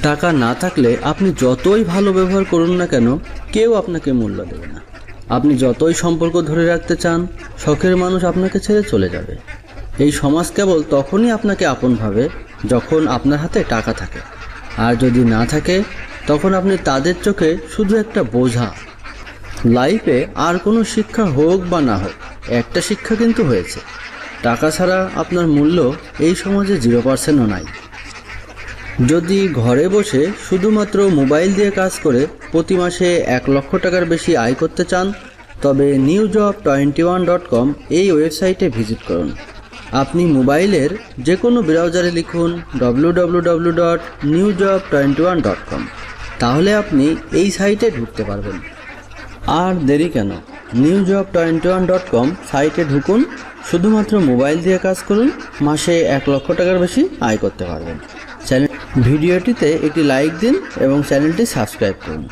টাকা না থাকলে আপনি যতই ভালো ব্যবহার করুন না কেন, কেউ আপনাকে মূল্য দেবে না। আপনি যতই সম্পর্ক ধরে রাখতে চান, শখের মানুষ আপনাকে ছেড়ে চলে যাবে। এই সমাজ কেবল তখনই আপনাকে আপন ভাবে যখন আপনার হাতে টাকা থাকে, আর যদি না থাকে তখন আপনি তাদের চোখে শুধু একটা বোঝা। লাইফে আর কোনো শিক্ষা হোক বা না হোক, একটা শিক্ষা কিন্তু হয়েছে, টাকা ছাড়া আপনার মূল্য এই সমাজে 0%ও নাই। যদি ঘরে বসে শুধুমাত্র মোবাইল দিয়ে কাজ করে প্রতি মাসে 1 লক্ষ টাকার বেশি আয় করতে চান, তবে newjob21.com এই ওয়েবসাইটে ভিজিট করুন। আপনি মোবাইলের যে কোনো ব্রাউজারে লিখুন www.newjob21.com, তাহলে আপনি এই সাইটে ঢুকতে পারবেন। আর দেরি কেন, newjob21.com সাইটে ঢুকুন, শুধুমাত্র মোবাইল দিয়ে কাজ করুন, মাসে 1 লক্ষ টাকার বেশি আয় করতে পারবেন। ভিডিওটিতে একটি লাইক দিন এবং চ্যানেলটি সাবস্ক্রাইব করুন।